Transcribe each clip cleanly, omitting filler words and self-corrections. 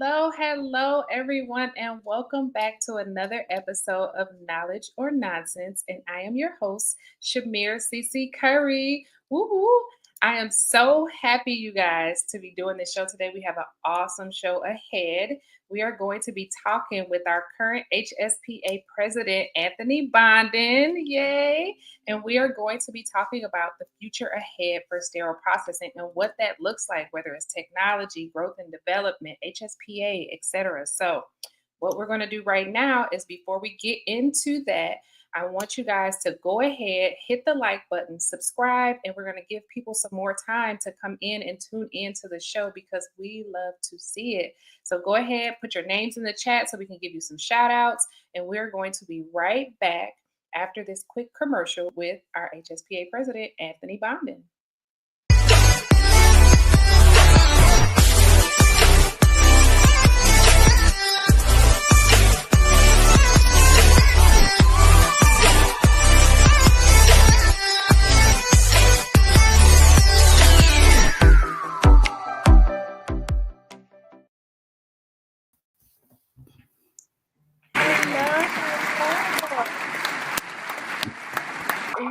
Hello, everyone, and welcome back to another episode of Knowledge or Nonsense. And I am your host, Chimere CeCe Curry. Woohoo! I am so happy, you guys, to be doing this show today. We have an awesome show ahead. We are going to be talking with our current HSPA President, Anthony Bondon. Yay! And we are going to be talking about the future ahead for sterile processing and what that looks like, whether it's technology, growth and development, HSPA, etc. So, what we're going to do right now is before we get into that, I want you guys to go ahead, hit the like button, subscribe, and we're going to give people some more time to come in and tune into the show because we love to see it. So go ahead, put your names in the chat so we can give you some shout outs. And we're going to be right back after this quick commercial with our HSPA President, Anthony Bondon.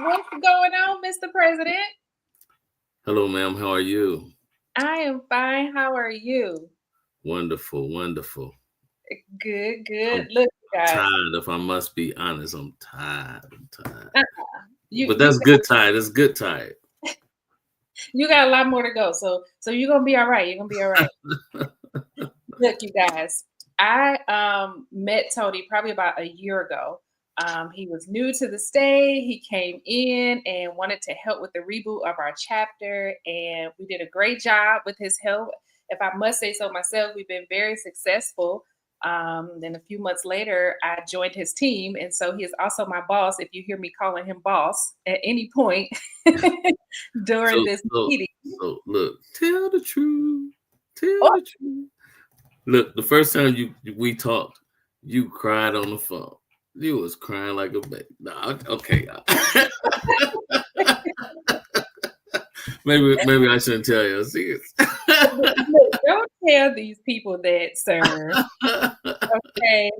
What's going on, Mr. President? Hello, ma'am. How are you? I am fine. How are you? Wonderful. Good. I'm Look, guys. tired. If I must be honest, I'm tired. But that's good tired. That's good tired. You got a lot more to go. So you're going to be all right. You're going to be all right. Look, you guys, I met Tony probably about a year ago. He was new to the state. He came in and wanted to help with the reboot of our chapter, and we did a great job with his help. If I must say so myself, we've been very successful. Then a few months later, I joined his team, and so he is also my boss. If you hear me calling him boss at any point during this meeting. So look, tell the truth. The truth. Look, the first time we talked, you cried on the phone. You was crying like a baby. No, okay. maybe I shouldn't tell you. Look, don't tell these people that, sir. Okay.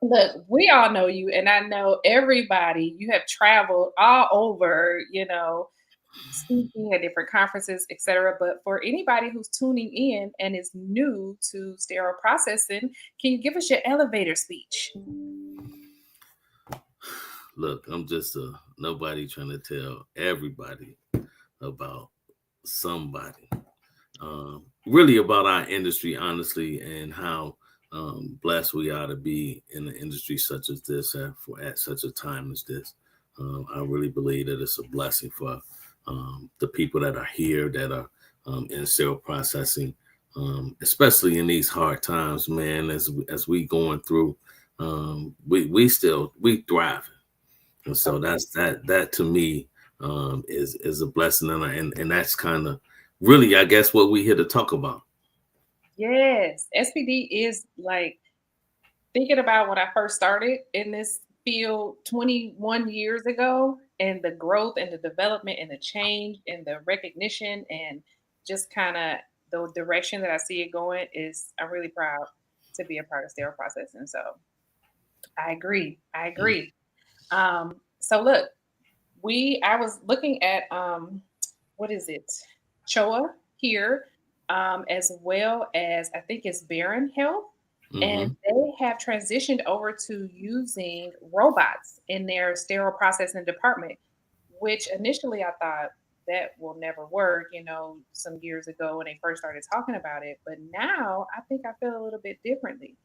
Look, we all know you, and I know everybody. You have traveled all over, speaking at different conferences, etc. But for anybody who's tuning in and is new to sterile processing, can you give us your elevator speech? Look, I'm just a nobody trying to tell everybody about somebody. Really about our industry, honestly, and how blessed we are to be in an industry such as this at such a time as this. I really believe that it's a blessing for the people that are here that are in sterile processing, especially in these hard times, man. As we going through, we thriving. And so that to me is a blessing, and that's kind of really, I guess, what we here to talk about. Yes, SPD is like thinking about when I first started in this field 21 years ago, and the growth and the development and the change and the recognition and just kind of the direction that I see it going is I'm really proud to be a part of sterile processing. So I agree. So look, I was looking at what is it? CHOA here, as well as I think it's Barron Health. Mm-hmm. And they have transitioned over to using robots in their sterile processing department, which initially I thought that will never work, some years ago when they first started talking about it. But now I think I feel a little bit differently.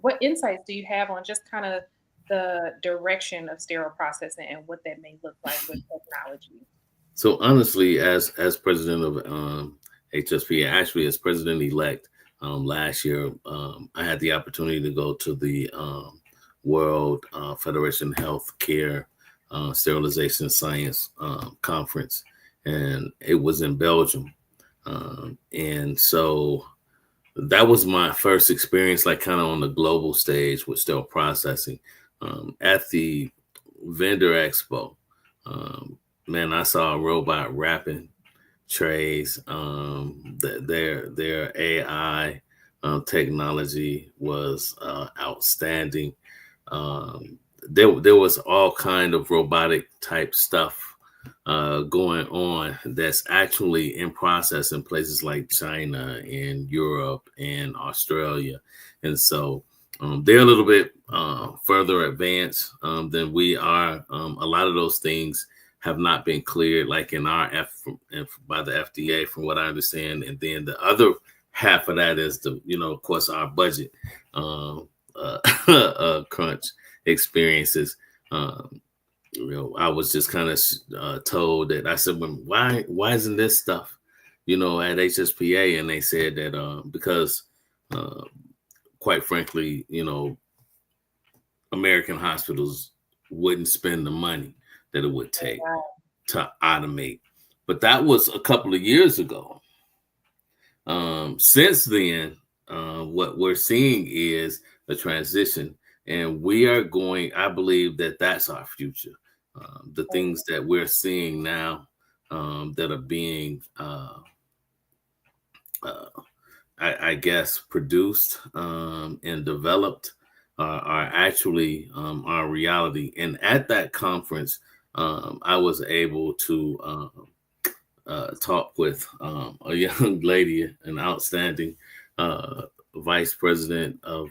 What insights do you have on just kind of the direction of sterile processing and what that may look like with technology? So honestly, as president of HSPA, actually as president-elect last year, I had the opportunity to go to the World Federation Healthcare Sterilization Science Conference, and it was in Belgium. And so that was my first experience, like kind of on the global stage with sterile processing. At the vendor expo, man, I saw a robot wrapping trays. Their AI technology was outstanding. Um, there was all kind of robotic type stuff going on that's actually in process in places like China and Europe and Australia, and so they're a little bit further advanced than we are. A lot of those things have not been cleared, like in our by the FDA, from what I understand, and then the other half of that is of course, our budget crunch experiences. Um, I was just kind of told that I said, well, why isn't this stuff, at HSPA? And they said that because, uh, quite frankly, American hospitals wouldn't spend the money that it would take to automate. But that was a couple of years ago. Since then, what we're seeing is a transition, and we are going. I believe that that's our future. The things that we're seeing now that are being, I guess, produced and developed are actually our reality. And at that conference, I was able to talk with a young lady, an outstanding vice president of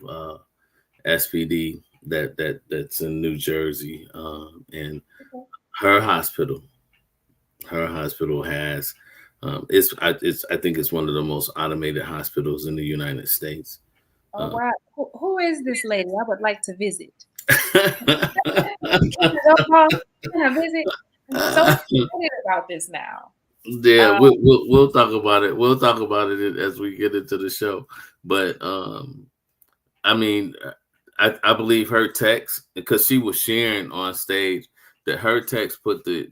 SPD that's in New Jersey, and her hospital has I think it's one of the most automated hospitals in the United States. Oh wow! Who is this lady? I would like to visit. Can I visit? I'm so excited about this now. Yeah, we'll talk about it. We'll talk about it as we get into the show. But I mean, I believe her text, because she was sharing on stage that her text put they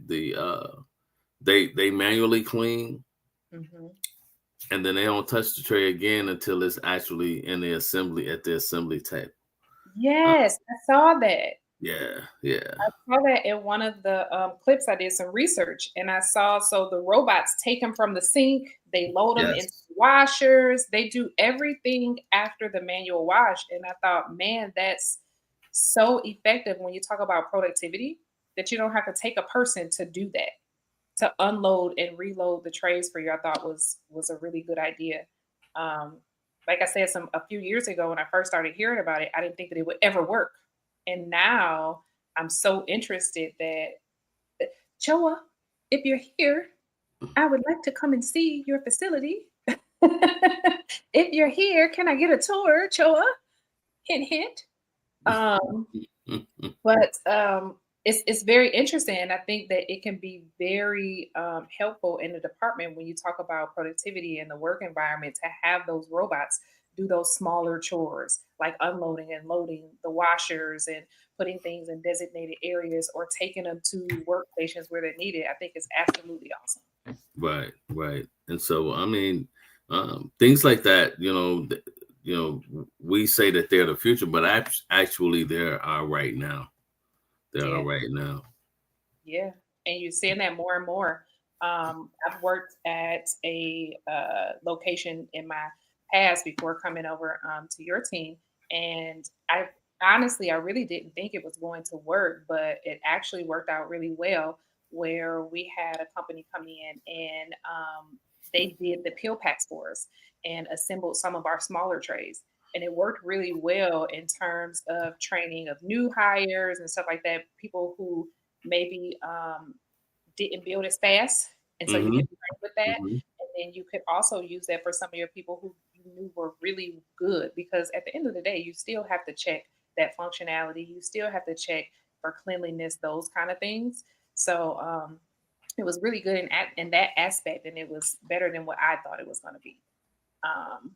manually clean, and then they don't touch the tray again until it's actually in the assembly at the assembly table. Yes, I saw that. Yeah. I saw that in one of the clips. I did some research, and I saw so the robots take them from the sink, they load them into Yes. washers, they do everything after the manual wash. And I thought, man, that's so effective when you talk about productivity, that you don't have to take a person to do that, to unload and reload the trays for you. I thought was a really good idea. Um, like I said, a few years ago when I first started hearing about it, I didn't think that it would ever work, and now I'm so interested that Choa, if you're here, I would like to come and see your facility. If you're here, can I get a tour, Choa? Hint, hint. Um, but it's very interesting, and I think that it can be very helpful in the department when you talk about productivity in the work environment, to have those robots do those smaller chores like unloading and loading the washers and putting things in designated areas or taking them to workstations where they're needed. I think it's absolutely awesome. Right. And so, I mean, things like that, we say that they're the future, but actually, there are right now. There are Yeah. right now. Yeah, and you're seeing that more and more. I've worked at a location in my past before coming over to your team, and I honestly, I really didn't think it was going to work, but it actually worked out really well. Where we had a company come in and they did the peel packs for us and assembled some of our smaller trays. And it worked really well in terms of training of new hires and stuff like that, people who maybe didn't build as fast. And so you Mm-hmm. could train with that. Mm-hmm. And then you could also use that for some of your people who you knew were really good. Because at the end of the day, you still have to check that functionality. You still have to check for cleanliness, those kind of things. So it was really good in that aspect. And it was better than what I thought it was going to be. Um,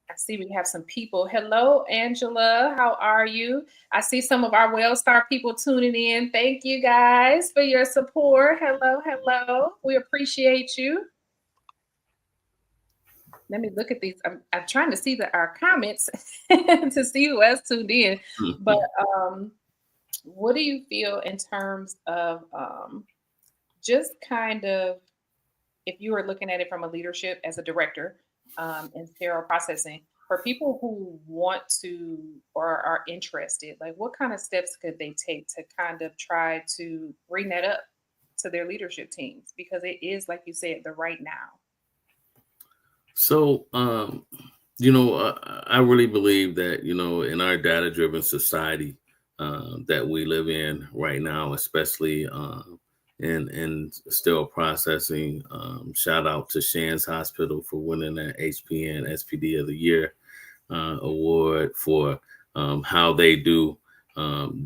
I see we have some people. Hello, Angela. How are you? I see some of our Wellstar people tuning in. Thank you guys for your support. Hello, hello. We appreciate you. Let me look at these. I'm trying to see our comments to see who else tuned in. But what do you feel in terms of just kind of, if you were looking at it from a leadership as a director in sterile processing, For people who want to or are interested, like what kind of steps could they take to kind of try to bring that up to their leadership teams? Because it is, like you said, the right now. So, I really believe that, in our data driven society that we live in right now, especially in sterile processing, shout out to Shands Hospital for winning that HPN SPD of the Year award for how they do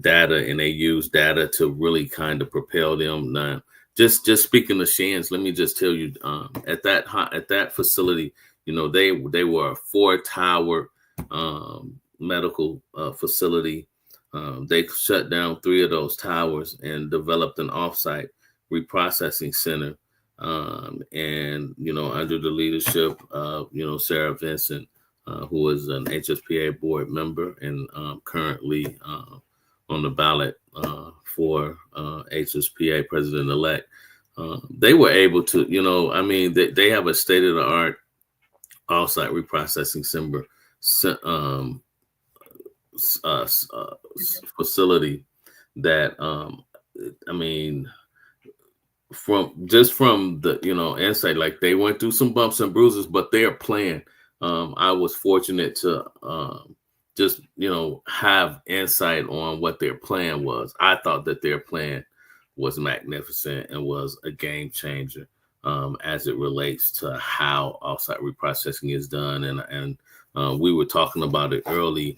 data, and they use data to really kind of propel them. Now, just speaking of Shands, let me just tell you, at that facility, they were a 4-tower medical facility. They shut down 3 of those towers and developed an offsite reprocessing center. And under the leadership of Sarah Vincent, who is an HSPA board member and currently on the ballot for HSPA President elect. They were able to, they have a state of the art offsite reprocessing facility that, from the insight, like they went through some bumps and bruises, but their plan, I was fortunate to just have insight on what their plan was. I thought that their plan was magnificent and was a game changer as it relates to how offsite reprocessing is done. And we were talking about it earlier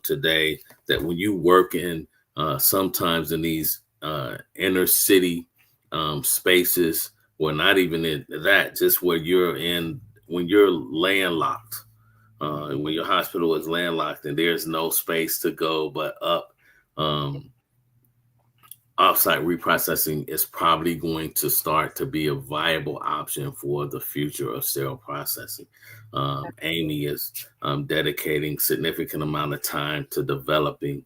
today, that when you work in sometimes in these inner city spaces, or not even in that, just where when you're landlocked, when your hospital is landlocked and there's no space to go but up, offsite reprocessing is probably going to start to be a viable option for the future of sterile processing. Amy is dedicating significant amount of time to developing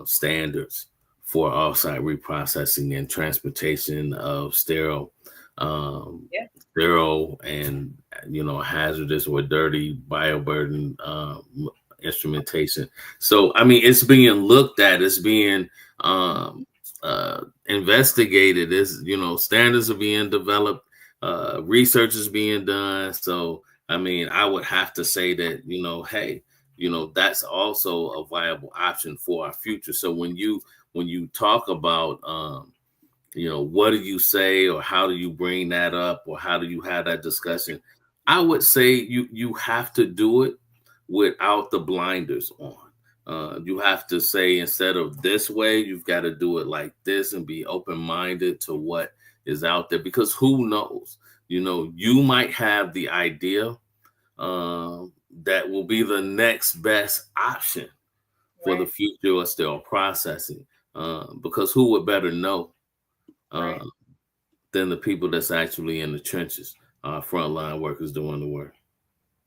standards for offsite reprocessing and transportation of sterile and hazardous or dirty bioburden instrumentation. So it's being looked at, it's being investigated, as standards are being developed, research is being done. So I would have to say that hey, that's also a viable option for our future. So when you talk about what do you say, or how do you bring that up, or how do you have that discussion, I would say you have to do it without the blinders on. You have to say, instead of this way, you've got to do it like this, and be open-minded to what is out there, because who knows, you might have the idea that will be the next best option for the future of sterile processing, because who would better know than the people that's actually in the trenches, frontline workers doing the work.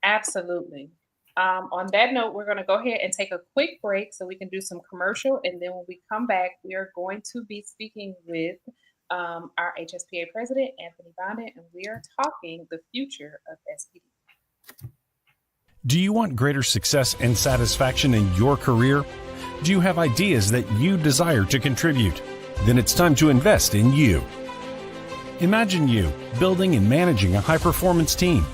Absolutely. On that note, we're going to go ahead and take a quick break so we can do some commercial. And then when we come back, we are going to be speaking with our HSPA President, Anthony Bondon, and we are talking the future of SPD. Do you want greater success and satisfaction in your career? Do you have ideas that you desire to contribute? Then it's time to invest in you. Imagine you building and managing a high-performance team,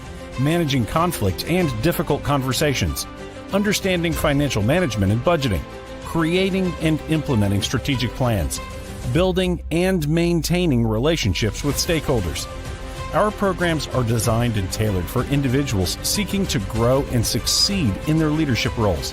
managing conflict and difficult conversations, understanding financial management and budgeting, creating and implementing strategic plans, building and maintaining relationships with stakeholders. Our programs are designed and tailored for individuals seeking to grow and succeed in their leadership roles.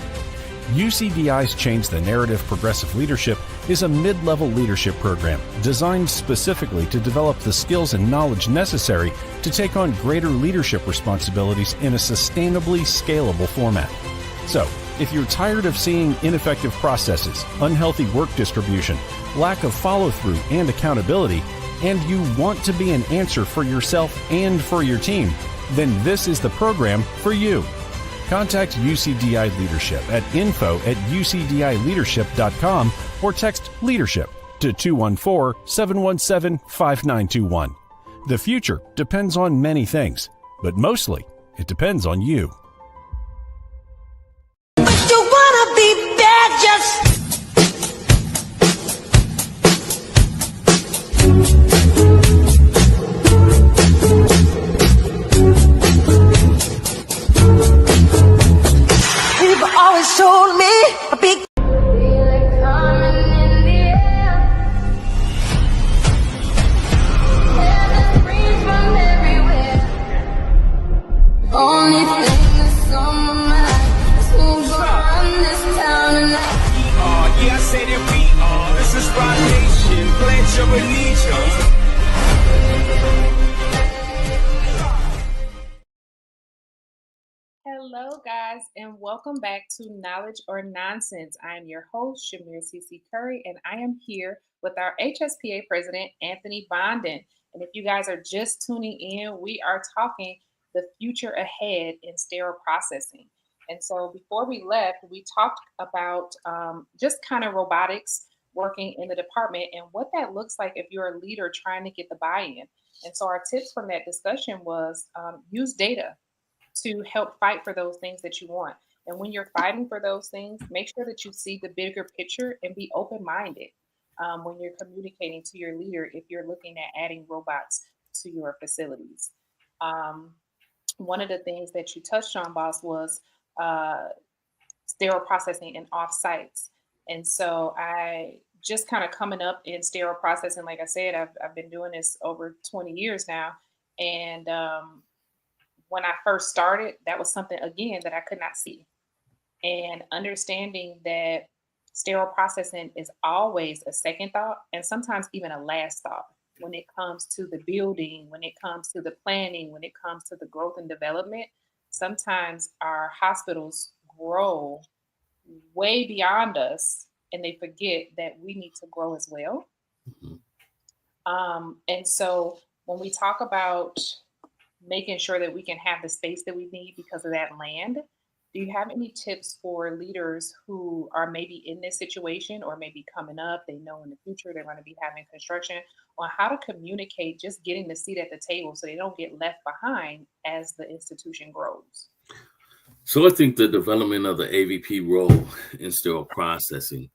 UCDI's Change the Narrative Progressive Leadership is a mid-level leadership program designed specifically to develop the skills and knowledge necessary to take on greater leadership responsibilities in a sustainably scalable format. So, if you're tired of seeing ineffective processes, unhealthy work distribution, lack of follow-through and accountability, and you want to be an answer for yourself and for your team, then this is the program for you. Contact UCDI Leadership at info@ucdileadership.com or text LEADERSHIP to 214-717-5921. The future depends on many things, but mostly it depends on you. say that we are. This is our nation. Pledge your allegiance. Hello, guys, and welcome back to Knowledge or Nonsense. I am your host, Chimere CeCe Curry, and I am here with our HSPA President Anthony Bondon. And if you guys are just tuning in, we are talking the future ahead in sterile processing. And so before we left, we talked about just kind of robotics working in the department and what that looks like if you're a leader trying to get the buy-in. And so our tips from that discussion was use data to help fight for those things that you want. And when you're fighting for those things, make sure that you see the bigger picture and be open minded when you're communicating to your leader if you're looking at adding robots to your facilities. One of the things that you touched on, boss, was sterile processing and off sites. And so I just kind of coming up in sterile processing, like I said, I've been doing this over 20 years now. And when I first started, that was something, again, that I could not see. And understanding that sterile processing is always a second thought and sometimes even a last thought when it comes to the building, when it comes to the planning, when it comes to the growth and development. Sometimes our hospitals grow way beyond us and they forget that we need to grow as well. And so when we talk about making sure that we can have the space that we need because of that land, do you have any tips for leaders who are maybe in this situation or maybe coming up, they know in the future they're going to be having construction, on how to communicate just getting the seat at the table so they don't get left behind as the institution grows? So I think the development of the AVP role in sterile processing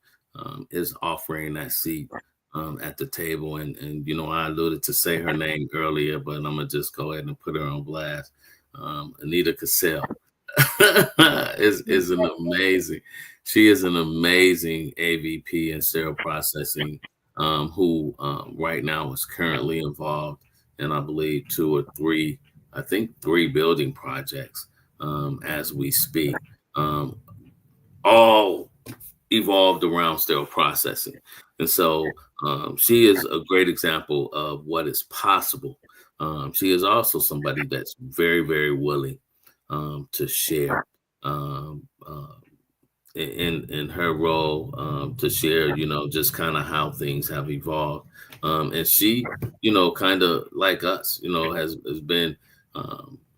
is offering that seat at the table. And you know, I alluded to say her name earlier, but I'm going to just go ahead and put her on blast. Anita Cassell is an amazing, she is an amazing AVP in sterile processing who right now is currently involved in, I believe, three building projects as we speak, all evolved around sterile processing. And so she is a great example of what is possible. She is also somebody that's very, very willing to share in her role, to share, you know, just kind of how things have evolved. And she, you know, kind of like us, you know, has been,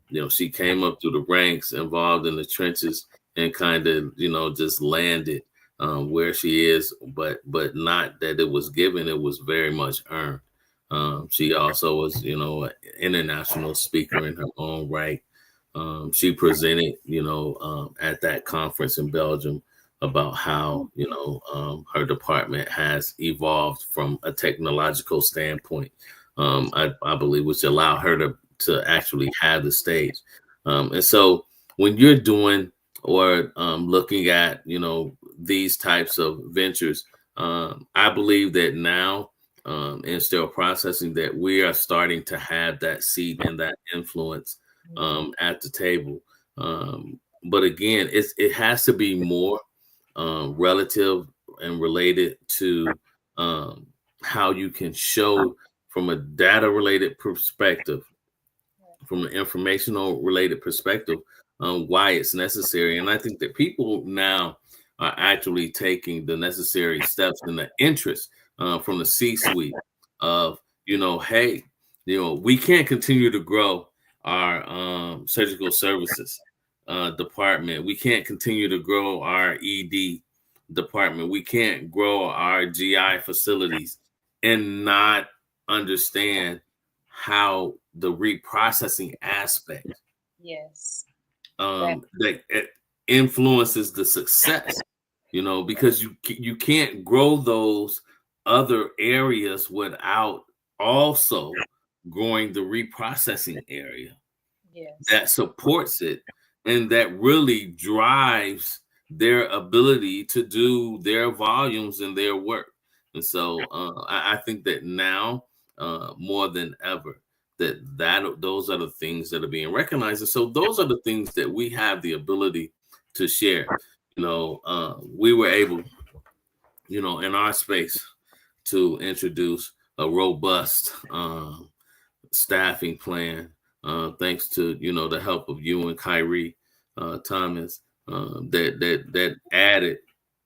you know, she came up through the ranks, involved in the trenches, and kind of, you know, just landed where she is, but not that it was given, it was very much earned. She also was, you know, an international speaker in her own right. She presented, you know, at that conference in Belgium about how, you know, her department has evolved from a technological standpoint, I believe, which allowed her to actually have the stage. And so when you're doing or looking at, you know, these types of ventures, I believe that now in sterile processing that we are starting to have that seat and that influence at the table. But again, it has to be more relative and related to how you can show from a data related perspective, from an informational related perspective, why it's necessary. And I think that people now are actually taking the necessary steps in the interest from the C-suite of, you know, hey, you know, we can't continue to grow our surgical services department. We can't continue to grow our ED department. We can't grow our GI facilities and not understand how the reprocessing aspect that influences the success, you know, because you can't grow those other areas without also growing the reprocessing area that supports it and that really drives their ability to do their volumes and their work. And so I think that now more than ever, those are the things that are being recognized. And so those are the things that we have the ability to share. You know, we were able in our space to introduce a robust staffing plan, thanks to the help of you and Kyrie Thomas, that added,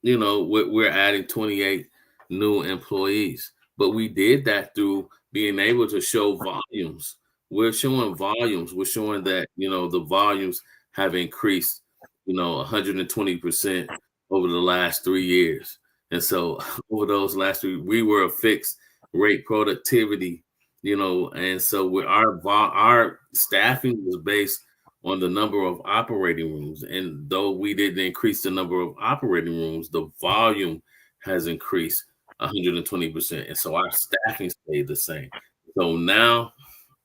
we're adding 28 new employees, but we did that through being able to show volumes. We're showing volumes. We're showing that the volumes have increased 120% over the last 3 years. And so over those last we were a fixed rate productivity, and so our staffing was based on the number of operating rooms. And though we didn't increase the number of operating rooms, the volume has increased 120%. And so our staffing stayed the same. So now,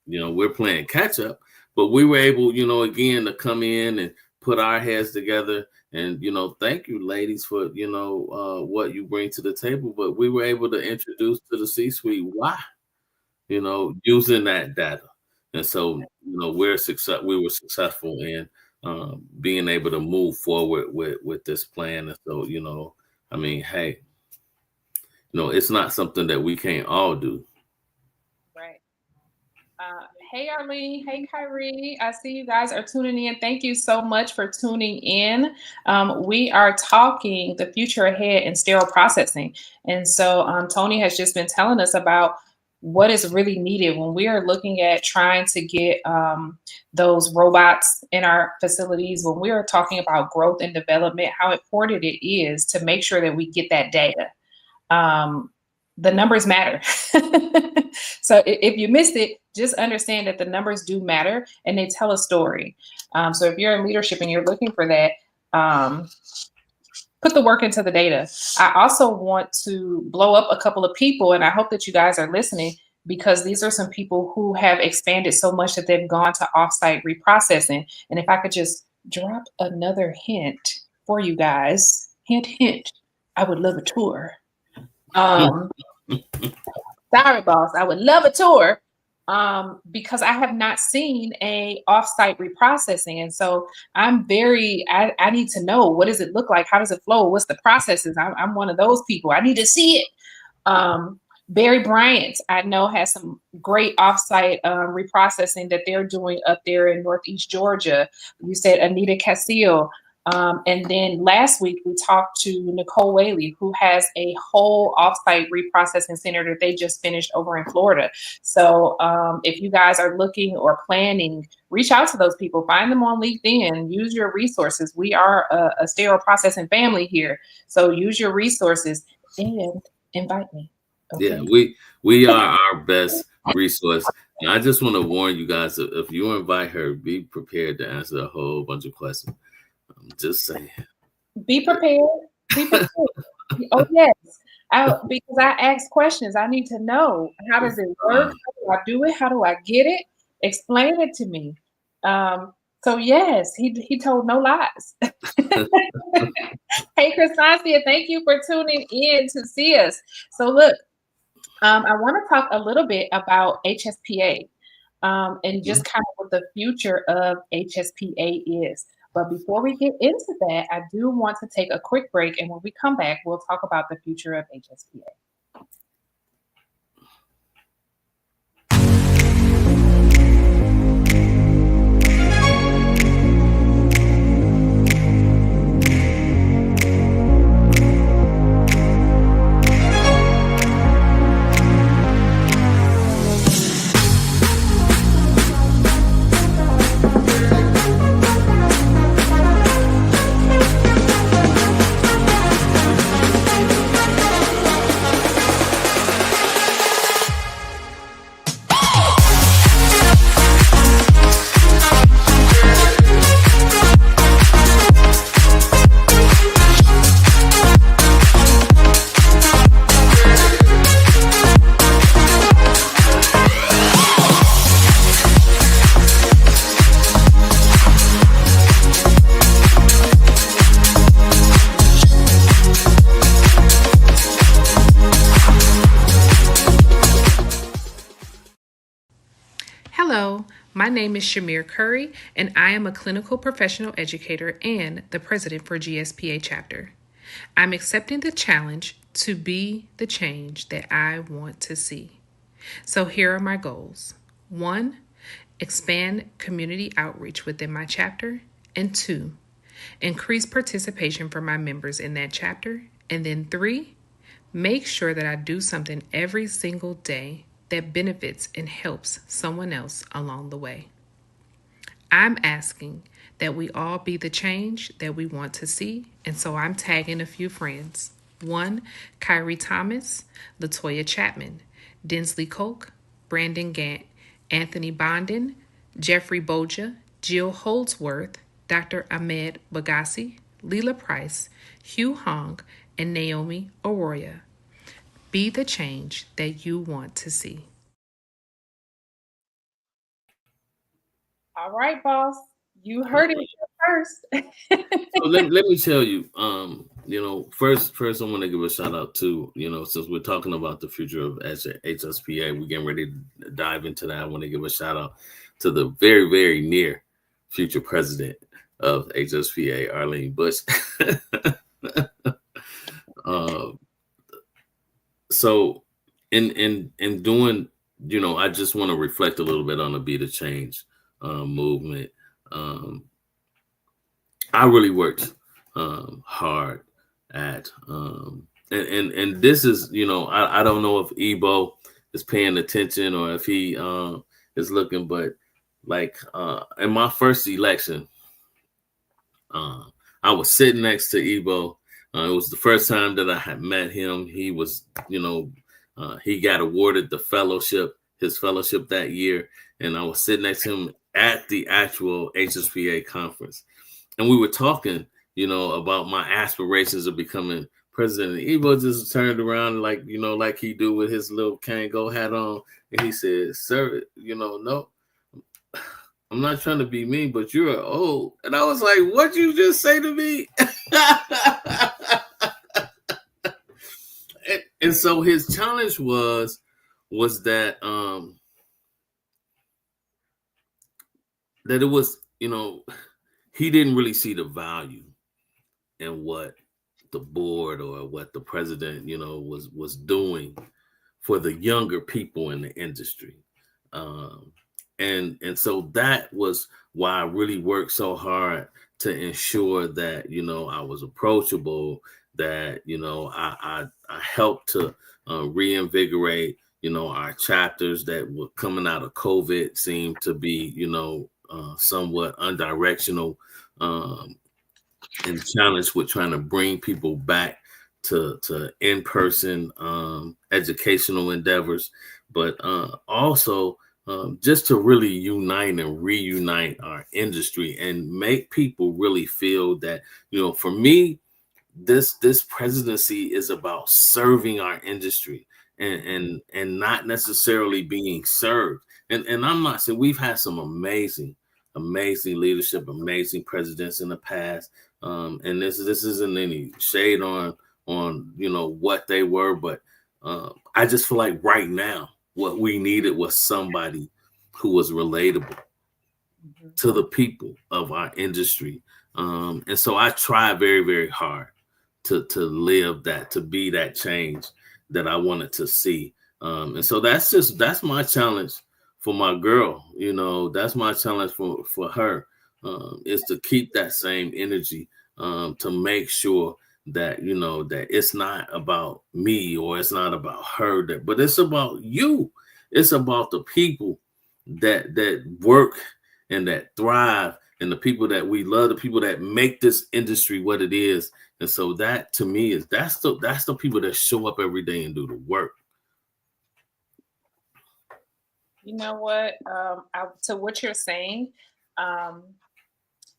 we're playing catch up, but we were able, again, to come in and put our heads together. And, thank you, ladies, for, what you bring to the table. But we were able to introduce to the C-suite why, using that data. And so, we were successful in being able to move forward with this plan. And so, hey, it's not something that we can't all do. Right. Hey, Arlene. Hey, Kyrie. I see you guys are tuning in. Thank you so much for tuning in. We are talking the future ahead in sterile processing. And so Tony has just been telling us about what is really needed when we are looking at trying to get those robots in our facilities, when we are talking about growth and development, how important it is to make sure that we get that data. The numbers matter. So if you missed it, just understand that the numbers do matter and they tell a story. So if you're in leadership and you're looking for that, put the work into the data. I also want to blow up a couple of people, and I hope that you guys are listening, because these are some people who have expanded so much that they've gone to offsite reprocessing. And if I could just drop another hint for you guys, hint, hint, I would love a tour. Sorry, boss. I would love a tour because I have not seen a offsite reprocessing. And so I'm I need to know, what does it look like? How does it flow? What's the processes? I'm one of those people. I need to see it. Barry Bryant, I know, has some great offsite reprocessing that they're doing up there in Northeast Georgia. You said Anita Castillo. And then last week we talked to Nicole Whaley, who has a whole offsite reprocessing center that they just finished over in Florida. So if you guys are looking or planning, reach out to those people, find them on LinkedIn, use your resources. We are a sterile processing family here. So use your resources and invite me. Okay? Yeah, we are our best resource. And I just want to warn you guys, if you invite her, be prepared to answer a whole bunch of questions. I'm just saying. Be prepared. Be prepared. Oh, yes. Because I ask questions. I need to know, how does it work? How do I do it? How do I get it? Explain it to me. So yes, he told no lies. Hey, Christancia, thank you for tuning in to see us. So look, I want to talk a little bit about HSPA and just kind of what the future of HSPA is. But before we get into that, I do want to take a quick break. And when we come back, we'll talk about the future of HSPA. Hello, my name is Chimere Curry, and I am a clinical professional educator and the president for GSPA chapter. I'm accepting the challenge to be the change that I want to see. So here are my goals. 1, expand community outreach within my chapter. And 2, increase participation for my members in that chapter. And then 3, make sure that I do something every single day that benefits and helps someone else along the way. I'm asking that we all be the change that we want to see, and so I'm tagging a few friends. 1, Kyrie Thomas, Latoya Chapman, Densley Koch, Brandon Gant, Anthony Bondon, Jeffrey Boja, Jill Holdsworth, Dr. Ahmed Bagassi, Leela Price, Hugh Hong, and Naomi Arroyo. Be the change that you want to see. All right, boss. You heard it here first. So let me tell you, first I want to give a shout out to, since we're talking about the future of HSPA, we're getting ready to dive into that. I want to give a shout out to the very, very near future president of HSPA, Arlene Bush. So in doing, I just want to reflect a little bit on the Be the Change movement. I really worked hard at and this is, I don't know if Ebo is paying attention or if he is looking, but like in my first election, I was sitting next to Ebo. It was the first time that I had met him. He was, he got awarded his fellowship that year, and I was sitting next to him at the actual HSPA conference. And we were talking, about my aspirations of becoming president. Evo just turned around like he do with his little Kango hat on. And he said, "Sir, no, I'm not trying to be mean, but you're old." And I was like, "What'd you just say to me?" and so his challenge was that that it was, he didn't really see the value in what the board or what the president, was doing for the younger people in the industry. And so that was why I really worked so hard to ensure that, I was approachable, that, I helped to reinvigorate, our chapters that were coming out of COVID seemed to be, somewhat undirectional and challenged with trying to bring people back to in-person educational endeavors, but also just to really unite and reunite our industry and make people really feel that, for me, this presidency is about serving our industry and not necessarily being served. And I'm not saying, we've had some amazing leadership, amazing presidents in the past. And this isn't any shade on what they were, but I just feel like right now what we needed was somebody who was relatable to the people of our industry. And so I try very, very hard to live that, to be that change that I wanted to see. And so that's my challenge for my girl. That's my challenge for her, is to keep that same energy, to make sure that, that it's not about me or it's not about her, but it's about you. It's about the people that work and that thrive, and the people that we love, the people that make this industry what it is. And so that, to me, that's the people that show up every day and do the work. You know what? To what you're saying,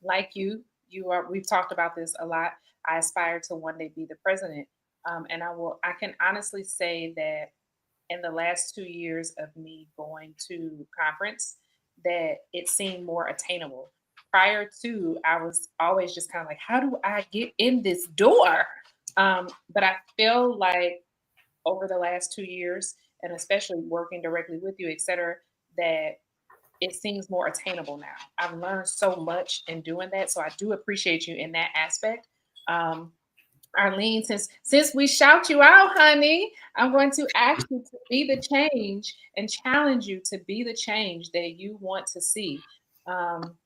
like we've talked about this a lot. I aspire to one day be the president. And I can honestly say that in the last 2 years of me going to conference, that it seemed more attainable. Prior to, I was always just kind of like, how do I get in this door? But I feel like over the last 2 years, and especially working directly with you, et cetera, that it seems more attainable now. I've learned so much in doing that. So I do appreciate you in that aspect. Arlene, since we shout you out, honey, I'm going to ask you to be the change and challenge you to be the change that you want to see, um,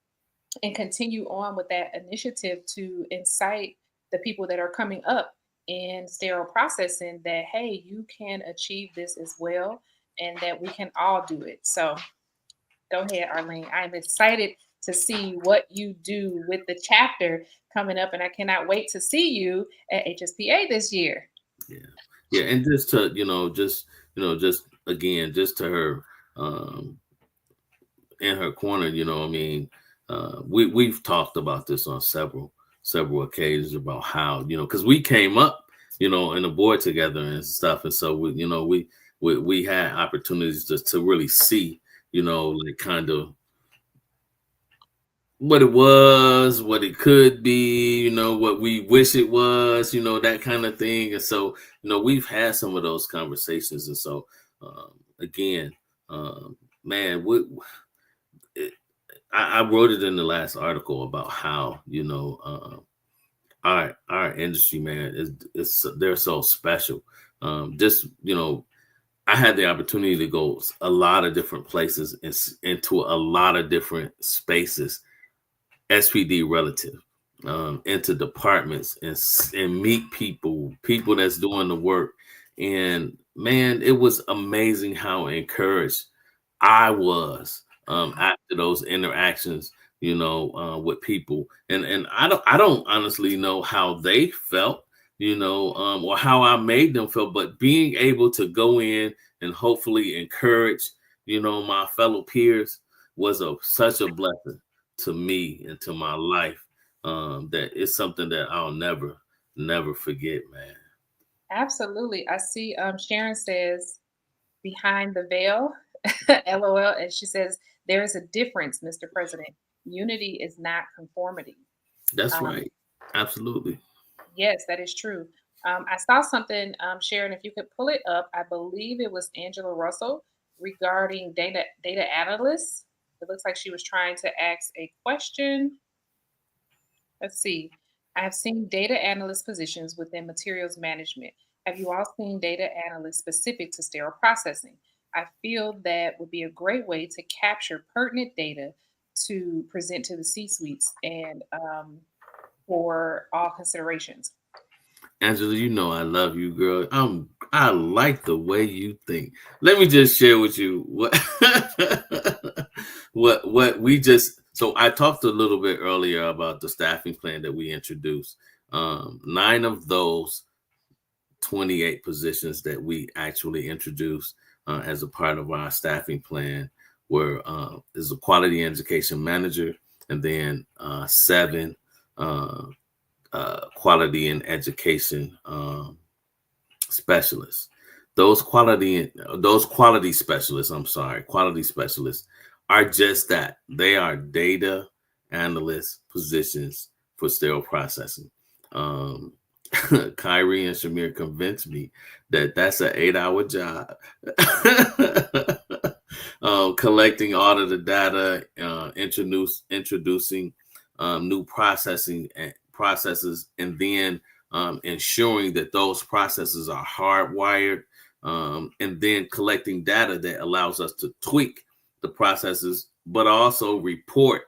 and continue on with that initiative to incite the people that are coming up in sterile processing that hey, you can achieve this as well, and that we can all do it. So go ahead, Arlene. I'm excited to see what you do with the chapter coming up, and I cannot wait to see you at HSPA this year. Yeah, yeah, and just to just again, just to her, in her corner, I mean, we've talked about this on several occasions about how because we came up in the board together and stuff, and so we had opportunities to really see like kind of what it was, what it could be, what we wish it was, that kind of thing. And so, we've had some of those conversations. And so, again, man, I wrote it in the last article about how, our industry, man, they're so special. I had the opportunity to go a lot of different places and into a lot of different spaces, SPD relative, into departments and meet people that's doing the work. And man, it was amazing how encouraged I was after those interactions, with people. And I don't honestly know how they felt, or how I made them feel, but being able to go in and hopefully encourage, my fellow peers was such a blessing to me and to my life, that it's something that I'll never forget, man. Absolutely. I see Sharon says behind the veil, LOL, and she says there is a difference, Mr. President. Unity is not conformity. That's Um, right. Absolutely. yes, that is true. I saw something, Sharon, if you could pull it up, I believe it was Angela Russell regarding data analysts. It looks like she was trying to ask a question. Let's see. I have seen data analyst positions within materials management. Have you all seen data analysts specific to sterile processing? I feel that would be a great way to capture pertinent data to present to the C suites and for all considerations. Angela, I love you, girl. I like the way you think. Let me just share with you what what we just. So I talked a little bit earlier about the staffing plan that we introduced. 9 of those 28 positions that we actually introduced as a part of our staffing plan were is a quality education manager, and then 7 quality and education specialists. Those quality specialists, quality specialists are just that. They are data analyst positions for sterile processing. Kyrie and Chimere convinced me that that's an 8-hour job. Collecting all of the data, introducing new processes, and then ensuring that those processes are hardwired, and then collecting data that allows us to tweak the processes, but also report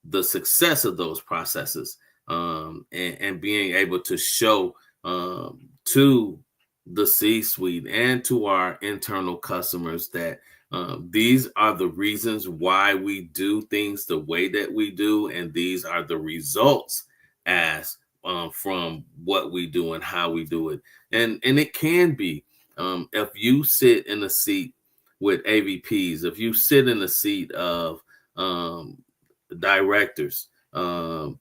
the success of those processes, and being able to show to the C-suite and to our internal customers that these are the reasons why we do things the way that we do, and these are the results as from what we do and how we do it. And it can be, if you sit in a seat with AVPs, if you sit in the seat of directors, I'm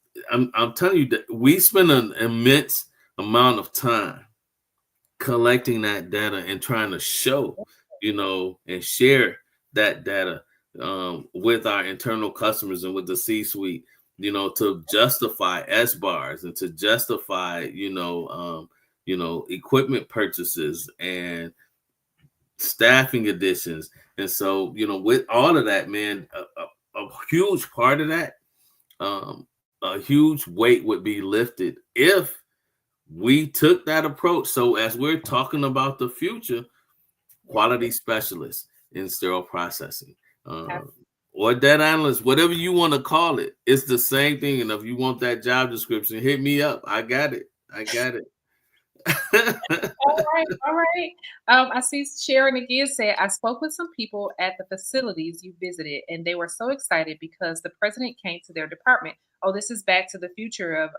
telling you that we spend an immense amount of time collecting that data and trying to show, and share that data with our internal customers and with the C-suite, to justify S-bars and to justify, equipment purchases and staffing additions. And so, with all of that, man, a huge part of that, a huge weight would be lifted if we took that approach. So as we're talking about the future, quality specialists in sterile processing, or data analyst, whatever you want to call it, it's the same thing. And if you want that job description, hit me up. I got it. All right. I see Sharon again said, I spoke with some people at the facilities you visited, and they were so excited because the president came to their department. Oh, this is back to the future of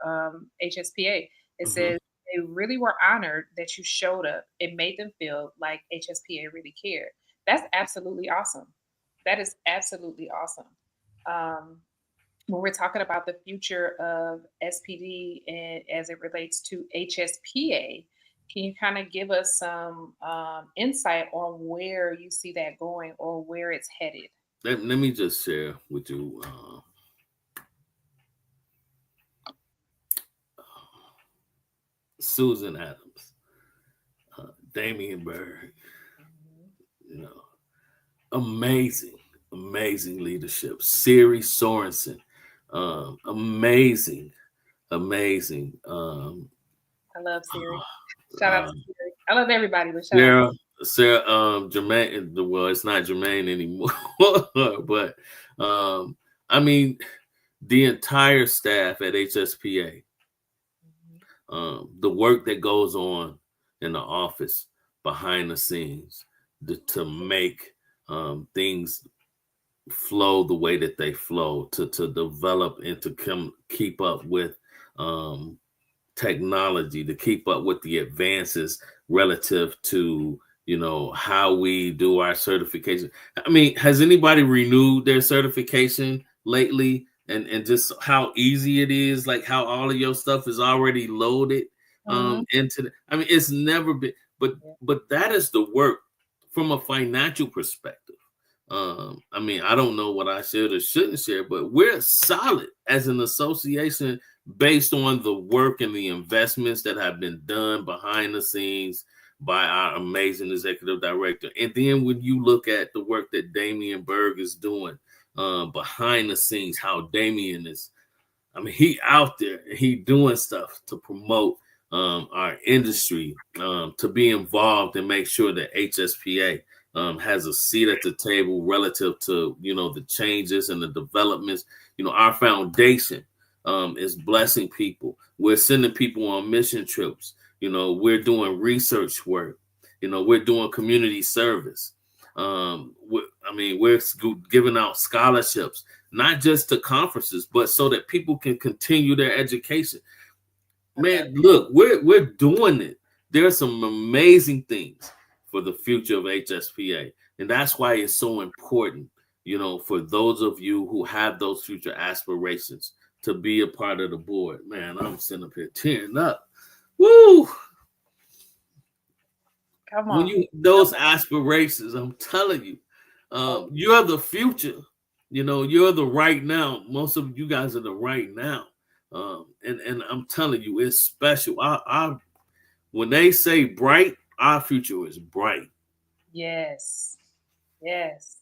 HSPA. It says they really were honored that you showed up. It made them feel like HSPA really cared. That's absolutely awesome. That is absolutely awesome. When we're talking about the future of SPD and as it relates to HSPA, can you kind of give us some insight on where you see that going or where it's headed? Let me just share with you. Susan Adams, Damian Berg, amazing leadership. Siri Sorensen, amazing. I love Siri. Shout out to Siri. I love everybody, but shout out. Sarah, Jermaine. Well, it's not Jermaine anymore, but I mean, the entire staff at HSPA, the work that goes on in the office behind the scenes to make things flow the way that they flow, to develop and to keep up with technology, to keep up with the advances relative to how we do our certification. I mean, has anybody renewed their certification lately? And just how easy it is, like how all of your stuff is already loaded into I mean, it's never been, but that is the work from a financial perspective. I mean, I don't know what I should or shouldn't share, but we're solid as an association based on the work and the investments that have been done behind the scenes by our amazing executive director. And then when you look at the work that Damian Berg is doing behind the scenes, how Damian is, I mean, he out there, he doing stuff to promote our industry, to be involved and make sure that HSPA has a seat at the table relative to, the changes and the developments. Our foundation is blessing people. We're sending people on mission trips. We're doing research work. We're doing community service. We're giving out scholarships, not just to conferences, but so that people can continue their education. Man, look, we're doing it. There are some amazing things for the future of HSPA. And that's why it's so important, for those of you who have those future aspirations to be a part of the board. Man, I'm sitting up here tearing up. Woo! Come on. Those aspirations, I'm telling you, you're the future. You're the right now. Most of you guys are the right now. And I'm telling you, it's special. When they say bright, our future is bright. Yes,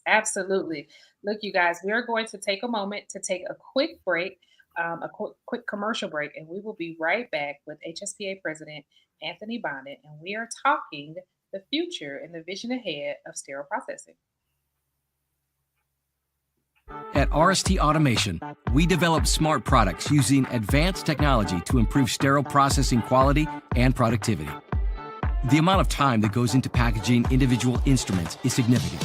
absolutely. Look, you guys, we are going to take a moment to take a quick break, a quick commercial break, and we will be right back with HSPA President Anthony Bondon, and we are talking the future and the vision ahead of sterile processing. At RST Automation, we develop smart products using advanced technology to improve sterile processing quality and productivity. The amount of time that goes into packaging individual instruments is significant.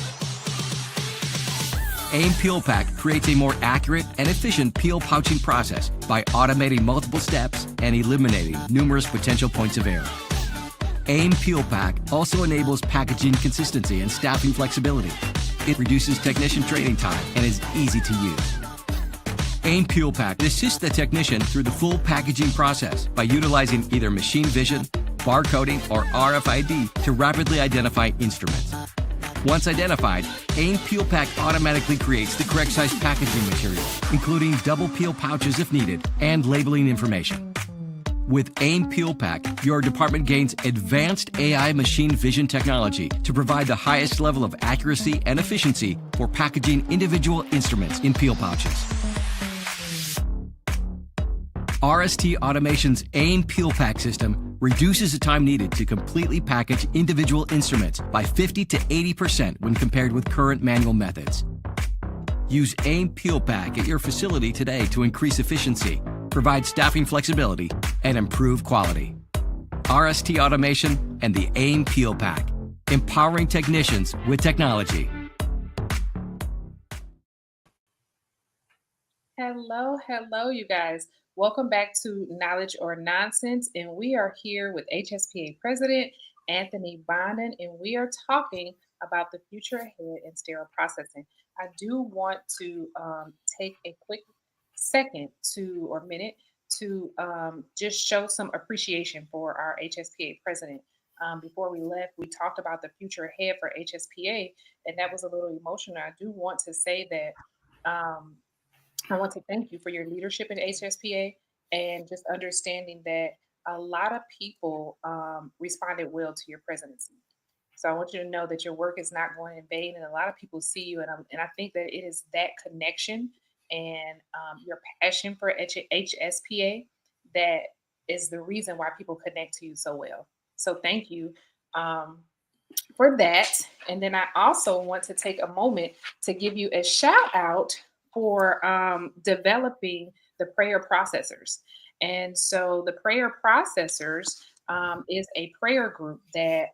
AIM Peel Pack creates a more accurate and efficient peel pouching process by automating multiple steps and eliminating numerous potential points of error. AIM Peel Pack also enables packaging consistency and staffing flexibility. It reduces technician training time and is easy to use. AIM Peel Pack assists the technician through the full packaging process by utilizing either machine vision, barcoding, or RFID to rapidly identify instruments. Once identified, AIM Peel Pack automatically creates the correct size packaging material, including double peel pouches if needed, and labeling information. With AIM Peel Pack, your department gains advanced AI machine vision technology to provide the highest level of accuracy and efficiency for packaging individual instruments in peel pouches. RST Automation's AIM Peel Pack system reduces the time needed to completely package individual instruments by 50 to 80% when compared with current manual methods. Use AIM Peel Pack at your facility today to increase efficiency, provide staffing flexibility, and improve quality. RST Automation and the AIM Peel Pack, empowering technicians with technology. Hello, you guys. Welcome back to Knowledge or Nonsense, and we are here with HSPA President Anthony Bondon, and we are talking about the future ahead in sterile processing. I do want to take a quick second or minute to just show some appreciation for our HSPA President. Before we left, we talked about the future ahead for HSPA, and that was a little emotional. I do want to say that I want to thank you for your leadership in HSPA and just understanding that a lot of people responded well to your presidency. So I want you to know that your work is not going in vain, and a lot of people see you, and I think that it is that connection and your passion for HSPA that is the reason why people connect to you so well. So thank you for that. And then I also want to take a moment to give you a shout out for developing the prayer processors. And so the prayer processors is a prayer group that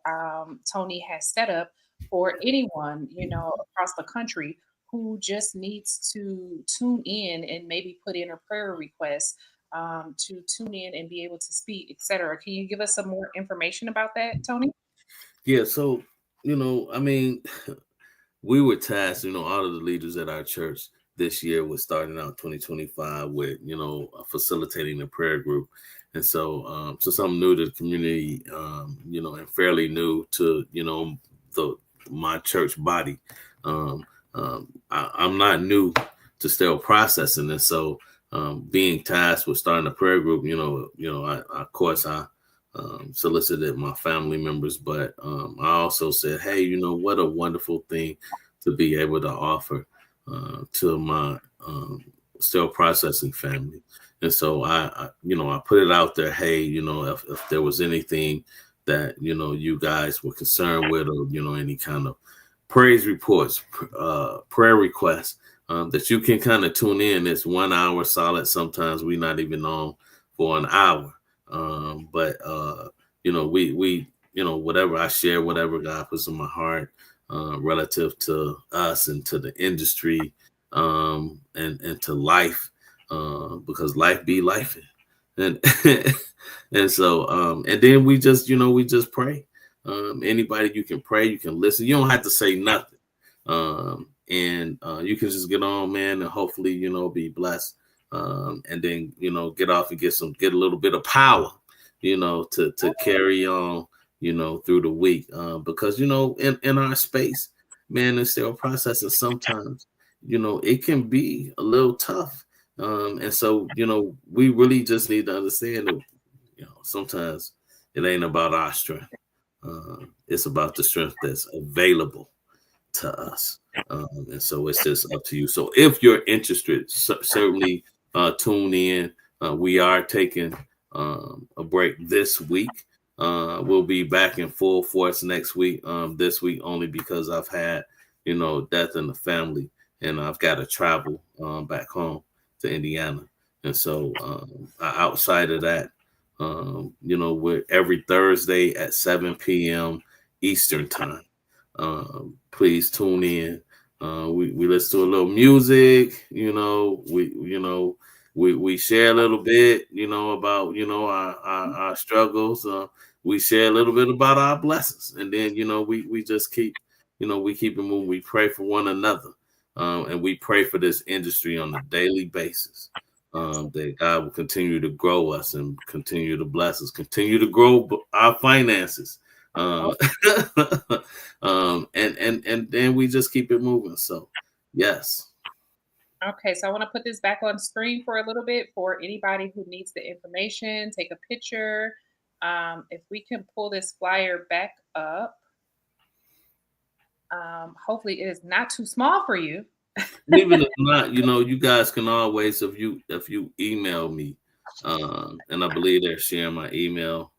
Tony has set up for anyone, across the country who just needs to tune in and maybe put in a prayer request to tune in and be able to speak, etc. Can you give us some more information about that, Tony? Yeah, so we were tasked, all of the leaders at our church this year was starting out 2025 with, facilitating the prayer group. And so something new to the community, and fairly new to, my church body. I'm not new to sterile processing. And so being tasked with starting a prayer group, I solicited my family members, but I also said, hey, what a wonderful thing to be able to offer to my sterile processing family. And so I put it out there, hey, if there was anything that, you guys were concerned with, or, any kind of praise reports, prayer requests, that you can kind of tune in. It's 1 hour solid. Sometimes we're not even on for an hour. But we whatever I share, whatever God puts in my heart, relative to us and to the industry, and to life, because life be life. And and so and then we just pray. Anybody, you can pray, you can listen, you don't have to say nothing. And you can just get on, man, and hopefully, be blessed. And then, get off and get a little bit of power, to carry on, through the week. Because, in our space, man, in sterile processing, sometimes, it can be a little tough. And so, we really just need to understand that, sometimes it ain't about our strength. It's about the strength that's available to us. And so it's just up to you. So if you're interested, certainly tune in. We are taking a break this week. We'll be back in full force next week. This week only because I've had, death in the family, and I've got to travel back home to Indiana. And so outside of that, we're every Thursday at 7 p.m. Eastern time. Please tune in. We listen to a little music, we share a little bit, about, our struggles. We share a little bit about our blessings, and then, we just keep, we keep it moving. We pray for one another, and we pray for this industry on a daily basis, that God will continue to grow us and continue to bless us, continue to grow our finances. And then we just keep it moving. So, yes. Okay, so I want to put this back on screen for a little bit for anybody who needs the information. Take a picture. If we can pull this flyer back up, hopefully it is not too small for you. Even if not, you guys can always, if you email me, and I believe they're sharing my email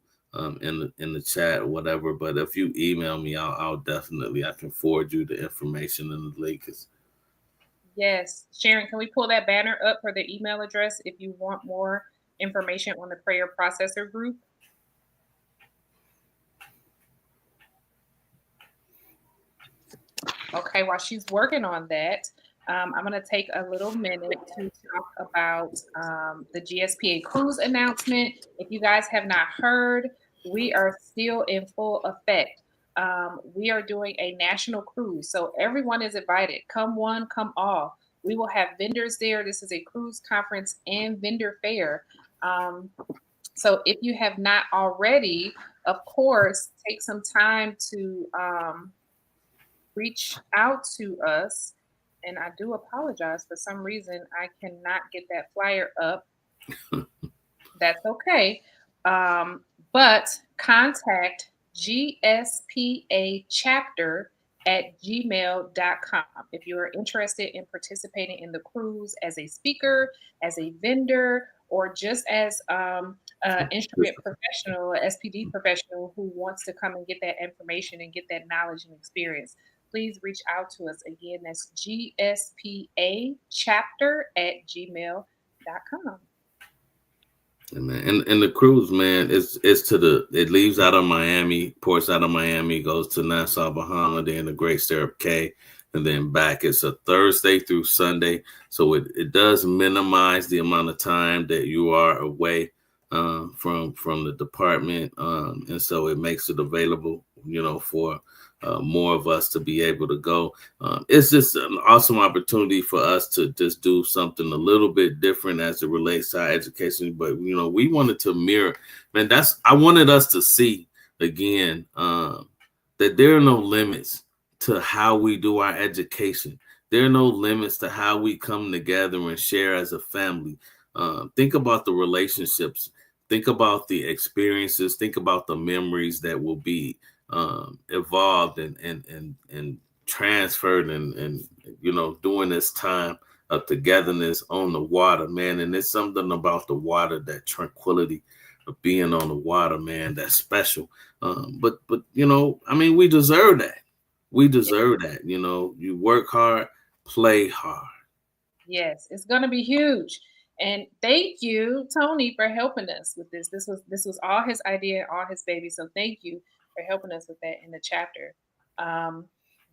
in the chat or whatever. But if you email me, I'll definitely, I can forward you the information and the link. Yes. Sharon, can we pull that banner up for the email address if you want more information on the prayer processor group? Okay, while she's working on that, I'm going to take a little minute to talk about the GSPA cruise announcement. If you guys have not heard, we are still in full effect. We are doing a national cruise, so everyone is invited. Come one, come all. We will have vendors there. This is a cruise conference and vendor fair. Um, so if you have not already, of course, take some time to reach out to us. And I do apologize. For some reason, I cannot get that flyer up. That's okay. But contact GSPA chapter at gmail.com if you are interested in participating in the cruise as a speaker, as a vendor, or just as instrument professional, SPD professional who wants to come and get that information and get that knowledge and experience. Please reach out to us. Again, that's GSPA chapter at gmail.com. And the cruise, man, it leaves out of Miami, ports out of Miami, goes to Nassau, Bahamas, then the Great Stirrup Cay, and then back. It's a Thursday through Sunday, so it does minimize the amount of time that you are away from the department, and so it makes it available, for more of us to be able to go. It's just an awesome opportunity for us to just do something a little bit different as it relates to our education. But, we wanted to mirror, man, I wanted us to see again that there are no limits to how we do our education. There are no limits to how we come together and share as a family. Think about the relationships. Think about the experiences. Think about the memories that will be evolved and transferred and during this time of togetherness on the water, man. And there's something about the water, that tranquility of being on the water, man, that's special. But we deserve that. We deserve that. You work hard, play hard. Yes, it's going to be huge. And thank you, Tony, for helping us with this. This was all his idea, all his baby. So thank you for helping us with that in the chapter.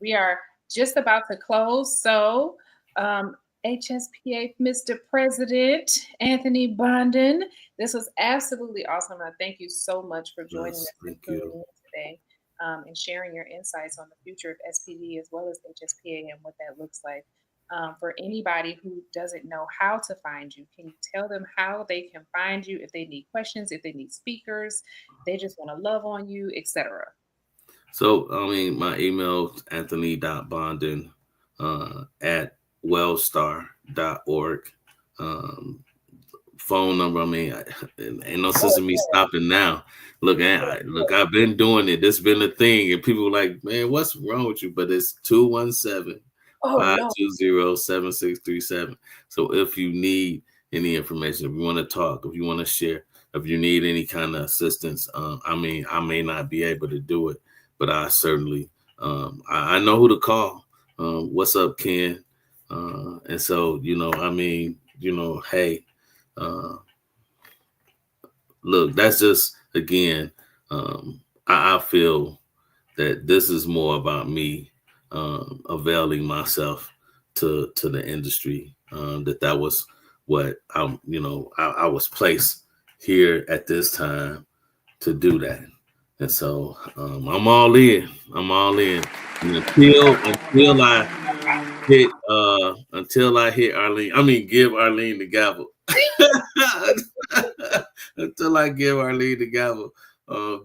We are just about to close. So HSPA Mr. President Anthony Bondon, this was absolutely awesome. I thank you so much for joining us today and sharing your insights on the future of SPD as well as HSPA and what that looks like. For anybody who doesn't know how to find you, can you tell them how they can find you if they need questions, if they need speakers, they just want to love on you, etc.? So, my email is anthony.bondon at wellstar.org. Phone number, ain't no sense in me stopping now. Look, I've been doing it. This has been a thing. And people are like, man, what's wrong with you? But it's 217 520-7637. So if you need any information, if you want to talk, if you want to share, if you need any kind of assistance, I may not be able to do it, but I certainly, I know who to call. What's up, Ken? And so, hey, look, that's just, again, I feel that this is more about me availing myself to the industry, that was what I was placed here at this time to do that. And so I'm all in. And until I hit Arlene, give Arlene the gavel. Until I give Arlene the gavel, I'm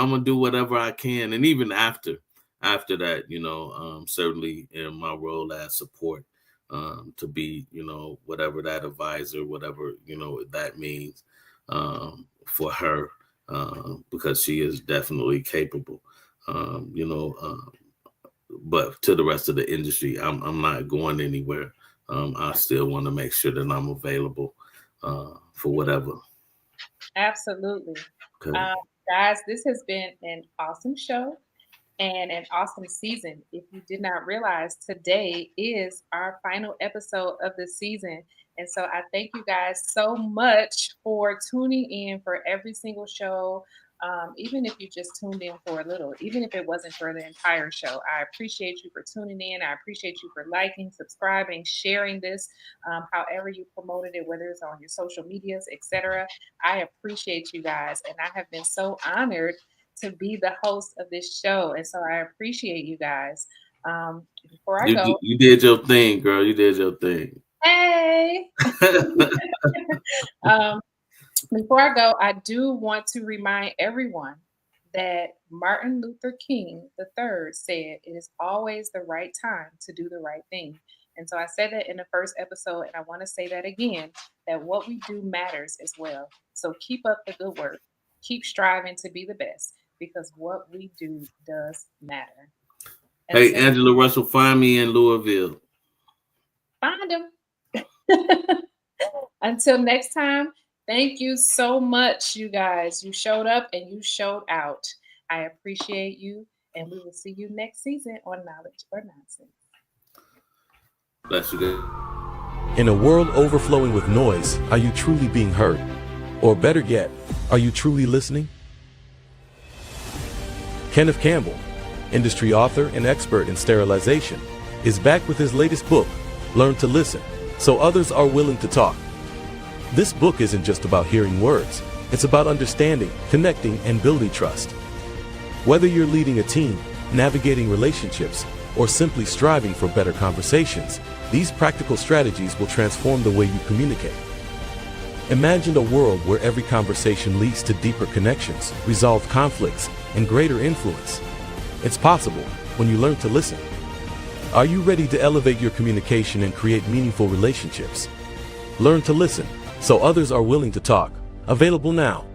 gonna do whatever I can, and even after that, certainly in my role as support, to be, whatever that advisor, whatever that means, for her, because she is definitely capable, but to the rest of the industry, I'm not going anywhere. I still want to make sure that I'm available for whatever. Absolutely. Okay. Guys, this has been an awesome show and an awesome season. If you did not realize, today is our final episode of the season. And so I thank you guys so much for tuning in for every single show. Even if you just tuned in for a little, even if it wasn't for the entire show, I appreciate you for tuning in. I appreciate you for liking, subscribing, sharing this, however you promoted it, whether it's on your social medias, etc. I appreciate you guys, and I have been so honored to be the host of this show. And so I appreciate you guys. Before I go, You did your thing, girl. You did your thing. hey, before I go, I do want to remind everyone that Martin Luther King III said it is always the right time to do the right thing. And so I said that in the first episode, and I want to say that again, that what we do matters as well. So keep up the good work. Keep striving to be the best, because what we do does matter. Hey, Angela Russell, find me in Louisville. Find him. Until next time, thank you so much, you guys. You showed up and you showed out. I appreciate you, and we will see you next season on Knowledge or Nonsense. Bless you, guys. In a world overflowing with noise, are you truly being heard? Or better yet, are you truly listening? Kenneth Campbell, industry author and expert in sterilization, is back with his latest book, Learn to Listen, So Others Are Willing to Talk. This book isn't just about hearing words, it's about understanding, connecting, and building trust. Whether you're leading a team, navigating relationships, or simply striving for better conversations, these practical strategies will transform the way you communicate. Imagine a world where every conversation leads to deeper connections, resolved conflicts, and greater influence. It's possible when you learn to listen. Are you ready to elevate your communication and create meaningful relationships? Learn to listen, so others are willing to talk. Available now.